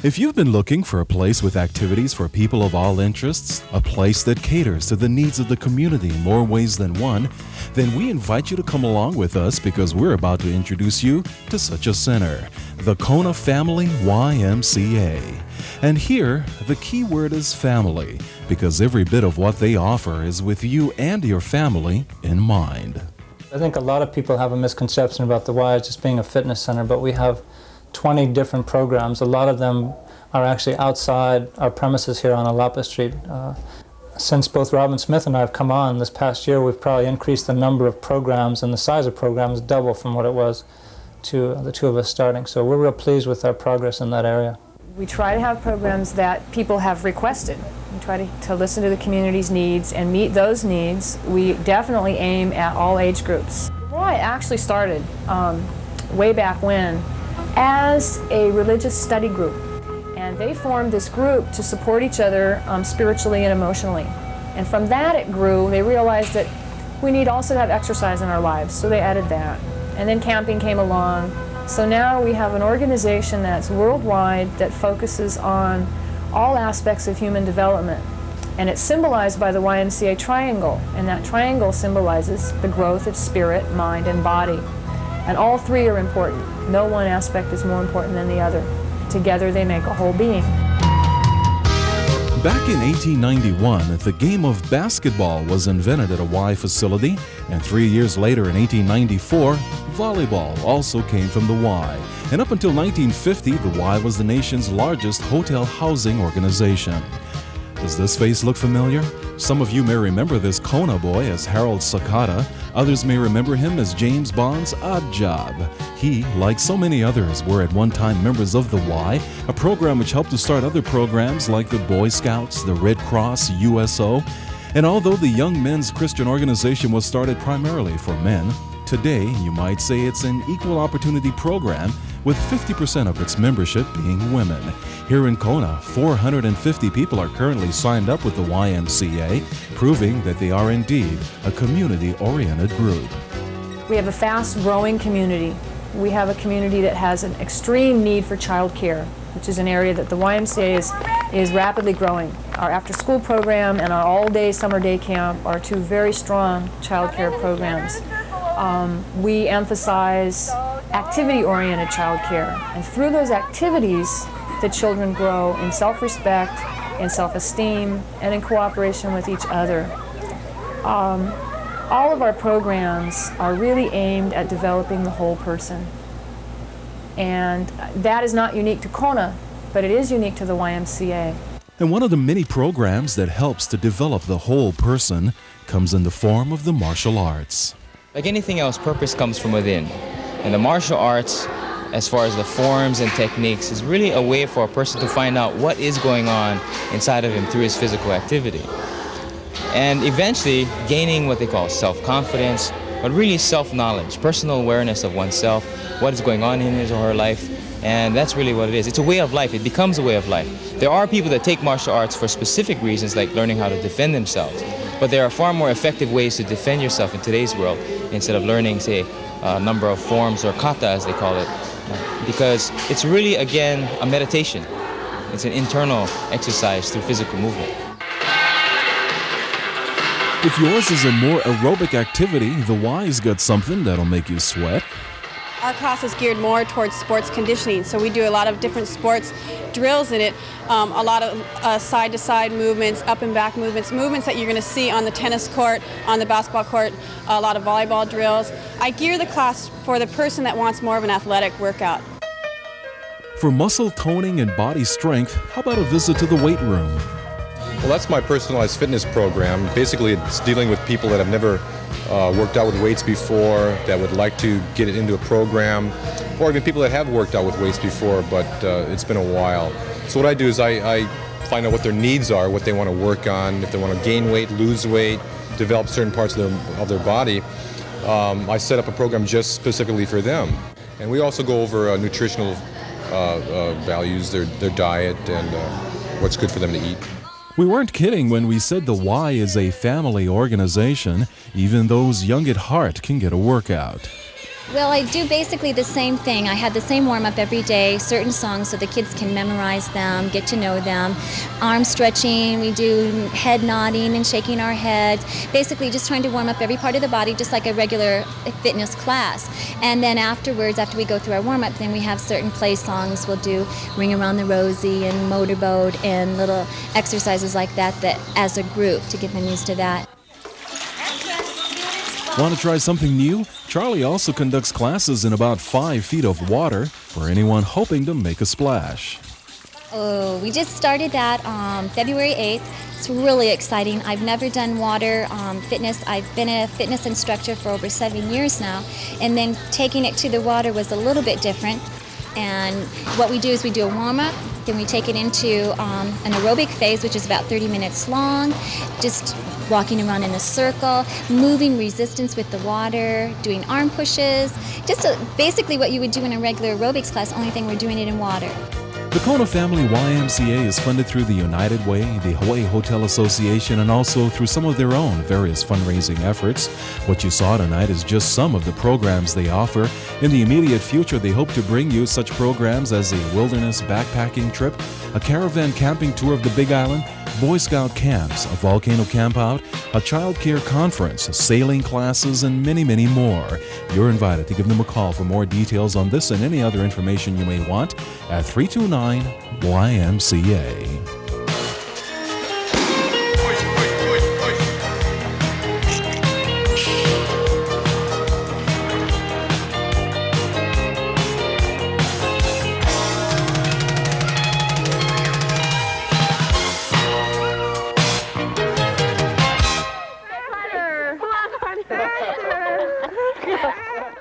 If you've been looking for a place with activities for people of all interests, a place that caters to the needs of the community in more ways than one, then we invite you to come along with us because we're about to introduce you to such a center, the Kona Family YMCA. And here, the key word is family, because every bit of what they offer is with you and your family in mind. I think a lot of people have a misconception about the Y as just being a fitness center, but we have 20 different programs. A lot of them are actually outside our premises here on Alapa Street. Since both Robin Smith and I have come on this past year, we've probably increased the number of programs and the size of programs double from what it was to the two of us starting. So we're real pleased with our progress in that area. We try to have programs that people have requested. We try to listen to the community's needs and meet those needs. We definitely aim at all age groups. Y actually started way back when as a religious study group, and they formed this group to support each other spiritually and emotionally. And from that it grew. They realized that we need also to have exercise in our lives, so they added that. And then camping came along. So now we have an organization that's worldwide that focuses on all aspects of human development. And it's symbolized by the YMCA triangle, and that triangle symbolizes the growth of spirit, mind, and body. And all three are important. No one aspect is more important than the other. Together they make a whole being. Back in 1891, the game of basketball was invented at a Y facility, and 3 years later in 1894, volleyball also came from the Y. And up until 1950, the Y was the nation's largest hotel housing organization. Does this face look familiar? Some of you may remember this Kona boy as Harold Sakata. Others may remember him as James Bond's Odd Job. He, like so many others, were at one time members of the Y, a program which helped to start other programs like the Boy Scouts, the Red Cross, USO. And although the Young Men's Christian Organization was started primarily for men, today you might say it's an equal opportunity program with 50% of its membership being women. Here in Kona, 450 people are currently signed up with the YMCA, proving that they are indeed a community-oriented group. We have a fast-growing community. We have a community that has an extreme need for child care, which is an area that the YMCA is rapidly growing. Our after-school program and our all-day summer day camp are two very strong child care programs. We emphasize activity-oriented child care, and through those activities, the children grow in self-respect, in self-esteem, and in cooperation with each other. All of our programs are really aimed at developing the whole person. And that is not unique to Kona, but it is unique to the YMCA. And one of the many programs that helps to develop the whole person comes in the form of the martial arts. Like anything else, purpose comes from within. And the martial arts, as far as the forms and techniques, is really a way for a person to find out what is going on inside of him through his physical activity. And eventually gaining what they call self-confidence, but really self-knowledge, personal awareness of oneself, what is going on in his or her life, and that's really what it is. It's a way of life. It becomes a way of life. There are people that take martial arts for specific reasons, like learning how to defend themselves, but there are far more effective ways to defend yourself in today's world instead of learning, say, a number of forms, or kata as they call it, because it's really, again, a meditation. It's an internal exercise through physical movement. If yours is a more aerobic activity, the Y's got something that'll make you sweat. Our class is geared more towards sports conditioning, so we do a lot of different sports drills in it, a lot of side-to-side movements, up and back movements that you're going to see on the tennis court, on the basketball court, a lot of volleyball drills. I gear the class for the person that wants more of an athletic workout. For muscle toning and body strength, how about a visit to the weight room? Well, that's my personalized fitness program. Basically, it's dealing with people that have never worked out with weights before, that would like to get it into a program, or even people that have worked out with weights before, but it's been a while. So what I do is I find out what their needs are, what they want to work on, if they want to gain weight, lose weight, develop certain parts of their body. I set up a program just specifically for them. And we also go over nutritional values, their diet, and what's good for them to eat. We weren't kidding when we said the Y is a family organization. Even those young at heart can get a workout. Well, I do basically the same thing. I have the same warm-up every day, certain songs so the kids can memorize them, get to know them. Arm stretching, we do head nodding and shaking our heads. Basically just trying to warm up every part of the body just like a regular fitness class. And then afterwards, after we go through our warm-up, then we have certain play songs. We'll do Ring Around the Rosie and Motorboat and little exercises like that as a group to get them used to that. Want to try something new? Charlie also conducts classes in about 5 feet of water for anyone hoping to make a splash. Oh, we just started that February 8th. It's really exciting. I've never done water fitness. I've been a fitness instructor for over 7 years now, and then taking it to the water was a little bit different. And what we do is we do a warm-up, then we take it into an aerobic phase, which is about 30 minutes long, just walking around in a circle, moving resistance with the water, doing arm pushes, just basically what you would do in a regular aerobics class, only thing we're doing it in water. The Kona Family YMCA is funded through the United Way, the Hawaii Hotel Association, and also through some of their own various fundraising efforts. What you saw tonight is just some of the programs they offer. In the immediate future, they hope to bring you such programs as a wilderness backpacking trip, a caravan camping tour of the Big Island, Boy Scout camps, a volcano campout, a child care conference, sailing classes, and many, many more. You're invited to give them a call for more details on this and any other information you may want at 329-YMCA. Faster!